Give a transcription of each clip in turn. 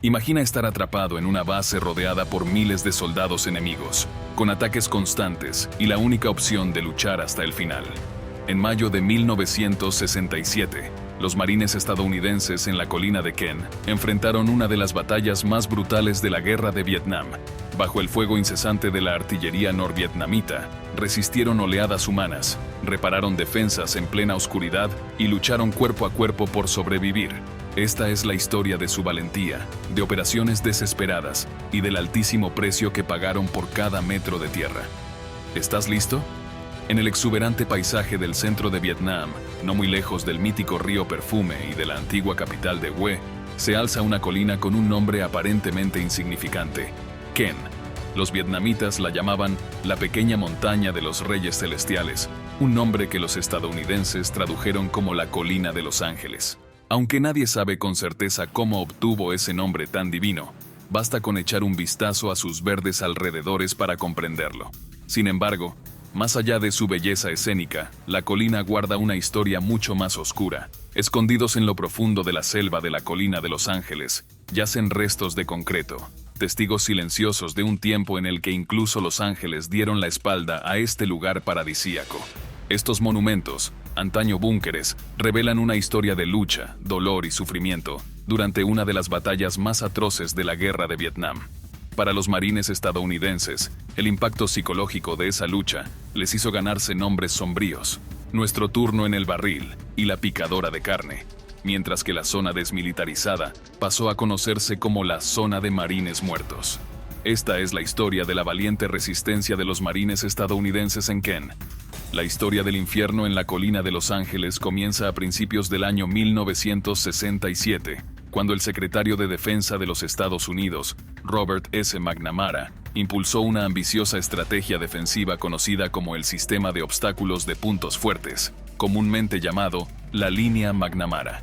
Imagina estar atrapado en una base rodeada por miles de soldados enemigos, con ataques constantes y la única opción de luchar hasta el final. En mayo de 1967, los marines estadounidenses en la colina de Ken enfrentaron una de las batallas más brutales de la guerra de Vietnam. Bajo el fuego incesante de la artillería norvietnamita, resistieron oleadas humanas, repararon defensas en plena oscuridad y lucharon cuerpo a cuerpo por sobrevivir. Esta es la historia de su valentía, de operaciones desesperadas y del altísimo precio que pagaron por cada metro de tierra. ¿Estás listo? En el exuberante paisaje del centro de Vietnam, no muy lejos del mítico río Perfume y de la antigua capital de Hue, se alza una colina con un nombre aparentemente insignificante: Ken. Los vietnamitas la llamaban la pequeña montaña de los reyes celestiales, un nombre que los estadounidenses tradujeron como la colina de los ángeles. Aunque nadie sabe con certeza cómo obtuvo ese nombre tan divino, basta con echar un vistazo a sus verdes alrededores para comprenderlo. Sin embargo, más allá de su belleza escénica, la colina guarda una historia mucho más oscura. Escondidos en lo profundo de la selva de la colina de Los Ángeles, yacen restos de concreto, testigos silenciosos de un tiempo en el que incluso los ángeles dieron la espalda a este lugar paradisíaco. Estos monumentos, antaño búnkeres, revelan una historia de lucha, dolor y sufrimiento durante una de las batallas más atroces de la guerra de Vietnam. Para los marines estadounidenses, el impacto psicológico de esa lucha les hizo ganarse nombres sombríos: Nuestro turno en el barril y La picadora de carne, mientras que la zona desmilitarizada pasó a conocerse como la zona de marines muertos. Esta es la historia de la valiente resistencia de los marines estadounidenses en Ken. La historia del infierno en la colina de Los Ángeles comienza a principios del año 1967, cuando el secretario de Defensa de los Estados Unidos, Robert S. McNamara, impulsó una ambiciosa estrategia defensiva conocida como el Sistema de Obstáculos de Puntos Fuertes, comúnmente llamado la Línea McNamara.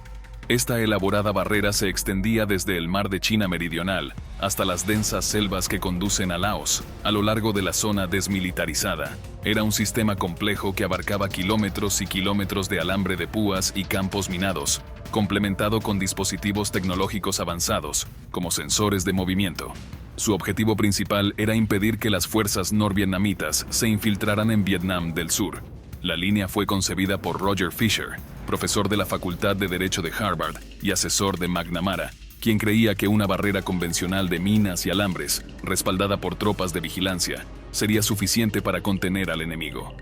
Esta elaborada barrera se extendía desde el mar de China Meridional hasta las densas selvas que conducen a Laos, a lo largo de la zona desmilitarizada. Era un sistema complejo que abarcaba kilómetros y kilómetros de alambre de púas y campos minados, complementado con dispositivos tecnológicos avanzados, como sensores de movimiento. Su objetivo principal era impedir que las fuerzas norvietnamitas se infiltraran en Vietnam del Sur. La línea fue concebida por Roger Fisher, profesor de la Facultad de Derecho de Harvard y asesor de McNamara, quien creía que una barrera convencional de minas y alambres, respaldada por tropas de vigilancia, sería suficiente para contener al enemigo.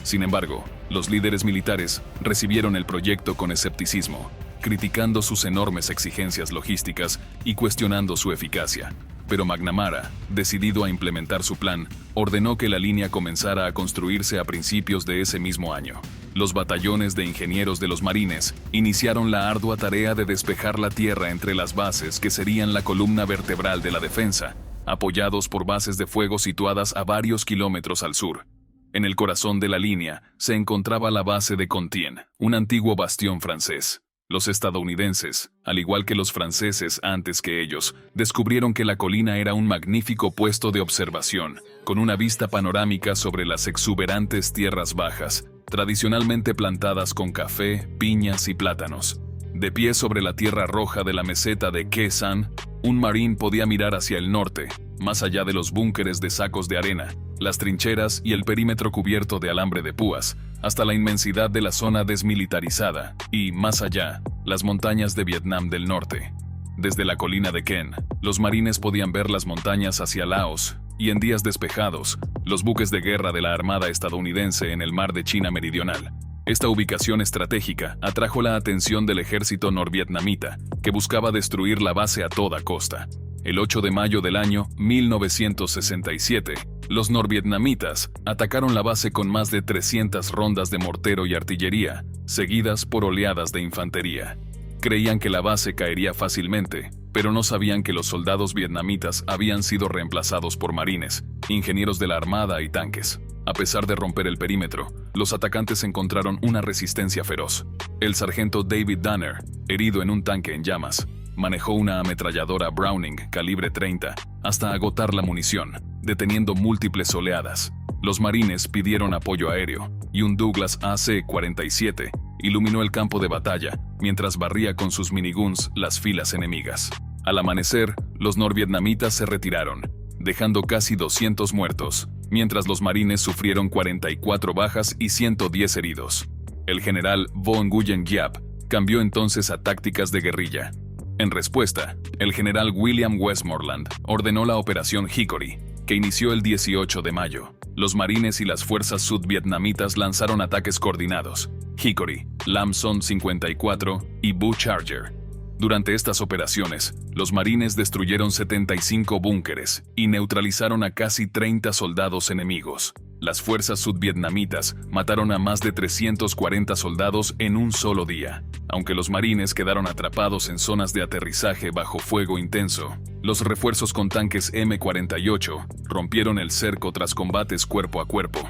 Sin embargo, los líderes militares recibieron el proyecto con escepticismo, criticando sus enormes exigencias logísticas y cuestionando su eficacia. Pero McNamara, decidido a implementar su plan, ordenó que la línea comenzara a construirse a principios de ese mismo año. Los batallones de ingenieros de los marines iniciaron la ardua tarea de despejar la tierra entre las bases que serían la columna vertebral de la defensa, apoyados por bases de fuego situadas a varios kilómetros al sur. En el corazón de la línea se encontraba la base de Contien, un antiguo bastión francés. Los estadounidenses, al igual que los franceses antes que ellos, descubrieron que la colina era un magnífico puesto de observación, con una vista panorámica sobre las exuberantes tierras bajas, tradicionalmente plantadas con café, piñas y plátanos. De pie sobre la tierra roja de la meseta de Khe Sanh, un marín podía mirar hacia el norte, más allá de los búnkeres de sacos de arena, las trincheras y el perímetro cubierto de alambre de púas, hasta la inmensidad de la zona desmilitarizada y, más allá, las montañas de Vietnam del Norte. Desde la colina de Ken, los marines podían ver las montañas hacia Laos y, en días despejados, los buques de guerra de la Armada estadounidense en el mar de China Meridional. Esta ubicación estratégica atrajo la atención del ejército norvietnamita, que buscaba destruir la base a toda costa. El 8 de mayo del año 1967, los norvietnamitas atacaron la base con más de 300 rondas de mortero y artillería, seguidas por oleadas de infantería. Creían que la base caería fácilmente, pero no sabían que los soldados vietnamitas habían sido reemplazados por marines, ingenieros de la armada y tanques. A pesar de romper el perímetro, los atacantes encontraron una resistencia feroz. El sargento David Danner, herido en un tanque en llamas, manejó una ametralladora Browning calibre 30 hasta agotar la munición, deteniendo múltiples oleadas. Los marines pidieron apoyo aéreo, y un Douglas AC-47 iluminó el campo de batalla mientras barría con sus miniguns las filas enemigas. Al amanecer, los norvietnamitas se retiraron, dejando casi 200 muertos, mientras los marines sufrieron 44 bajas y 110 heridos. El general Von Nguyen Giap cambió entonces a tácticas de guerrilla. En respuesta, el general William Westmoreland ordenó la Operación Hickory, que inició el 18 de mayo. Los marines y las fuerzas sudvietnamitas lanzaron ataques coordinados: Hickory, Lam Son 54 y Bu Charger. Durante estas operaciones, los marines destruyeron 75 búnkeres y neutralizaron a casi 30 soldados enemigos. Las fuerzas sudvietnamitas mataron a más de 340 soldados en un solo día. Aunque los marines quedaron atrapados en zonas de aterrizaje bajo fuego intenso, los refuerzos con tanques M48 rompieron el cerco tras combates cuerpo a cuerpo.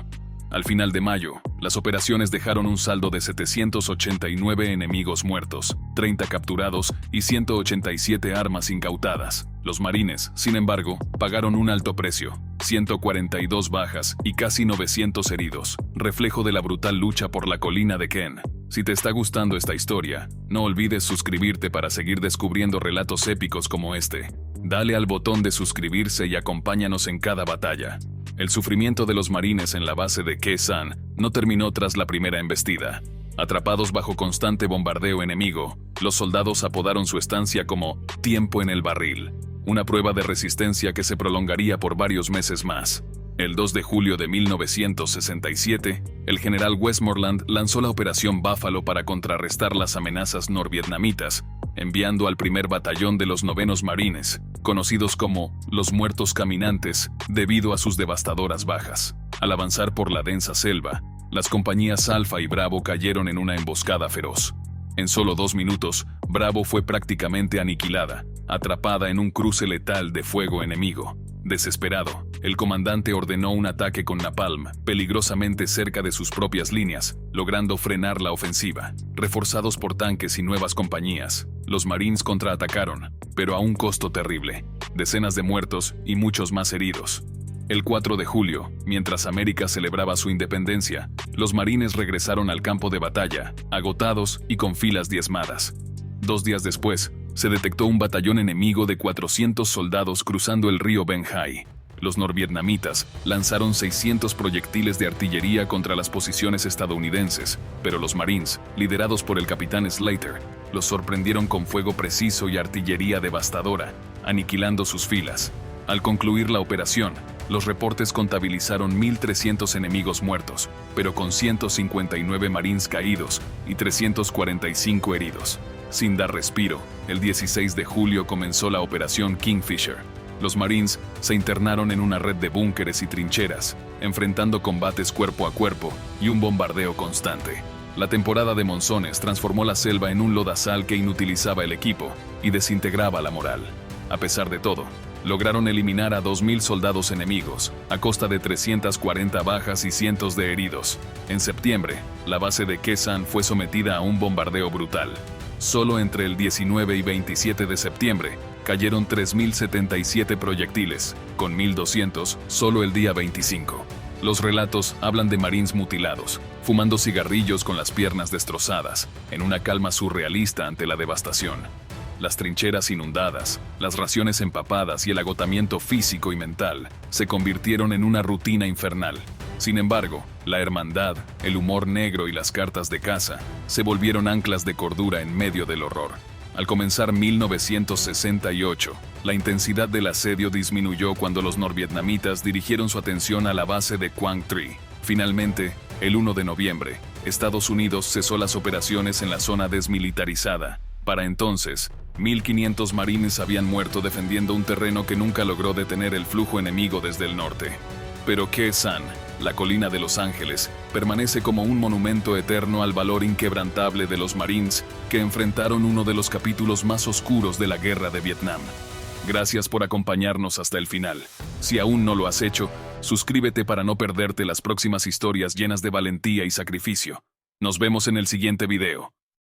Al final de mayo, las operaciones dejaron un saldo de 789 enemigos muertos, 30 capturados y 187 armas incautadas. Los marines, sin embargo, pagaron un alto precio: 142 bajas y casi 900 heridos, reflejo de la brutal lucha por la colina de Ken. Si te está gustando esta historia, no olvides suscribirte para seguir descubriendo relatos épicos como este. Dale al botón de suscribirse y acompáñanos en cada batalla. El sufrimiento de los marines en la base de Khe Sanh no terminó tras la primera embestida. Atrapados bajo constante bombardeo enemigo, los soldados apodaron su estancia como «tiempo en el barril», una prueba de resistencia que se prolongaría por varios meses más. El 2 de julio de 1967, el general Westmoreland lanzó la Operación Buffalo para contrarrestar las amenazas norvietnamitas, enviando al primer batallón de los 9º Marines, conocidos como los Muertos Caminantes, debido a sus devastadoras bajas. Al avanzar por la densa selva, las compañías Alfa y Bravo cayeron en una emboscada feroz. En solo 2 minutos, Bravo fue prácticamente aniquilada, atrapada en un cruce letal de fuego enemigo. Desesperado, el comandante ordenó un ataque con napalm peligrosamente cerca de sus propias líneas, logrando frenar la ofensiva. Reforzados por tanques y nuevas compañías, los Marines contraatacaron, pero a un costo terrible: decenas de muertos y muchos más heridos. El 4 de julio, mientras América celebraba su independencia, los marines regresaron al campo de batalla, agotados y con filas diezmadas. 2 días después, se detectó un batallón enemigo de 400 soldados cruzando el río Ben Hai. Los norvietnamitas lanzaron 600 proyectiles de artillería contra las posiciones estadounidenses, pero los Marines, liderados por el capitán Slater, los sorprendieron con fuego preciso y artillería devastadora, aniquilando sus filas. Al concluir la operación, los reportes contabilizaron 1.300 enemigos muertos, pero con 159 Marines caídos y 345 heridos. Sin dar respiro, el 16 de julio comenzó la Operación Kingfisher. Los Marines se internaron en una red de búnkeres y trincheras, enfrentando combates cuerpo a cuerpo y un bombardeo constante. La temporada de monzones transformó la selva en un lodazal que inutilizaba el equipo y desintegraba la moral. A pesar de todo, lograron eliminar a 2.000 soldados enemigos, a costa de 340 bajas y cientos de heridos. En septiembre, la base de Khe Sanh fue sometida a un bombardeo brutal. Solo entre el 19 y 27 de septiembre, cayeron 3.077 proyectiles, con 1.200 solo el día 25. Los relatos hablan de marines mutilados, fumando cigarrillos con las piernas destrozadas, en una calma surrealista ante la devastación. Las trincheras inundadas, las raciones empapadas y el agotamiento físico y mental se convirtieron en una rutina infernal. Sin embargo, la hermandad, el humor negro y las cartas de caza se volvieron anclas de cordura en medio del horror. Al comenzar 1968, la intensidad del asedio disminuyó cuando los norvietnamitas dirigieron su atención a la base de Quang Tri. Finalmente, el 1 de noviembre, Estados Unidos cesó las operaciones en la zona desmilitarizada. Para entonces, 1.500 marines habían muerto defendiendo un terreno que nunca logró detener el flujo enemigo desde el norte. Pero Khe Sanh, la colina de Los Ángeles, permanece como un monumento eterno al valor inquebrantable de los Marines que enfrentaron uno de los capítulos más oscuros de la guerra de Vietnam. Gracias por acompañarnos hasta el final. Si aún no lo has hecho, suscríbete para no perderte las próximas historias llenas de valentía y sacrificio. Nos vemos en el siguiente video.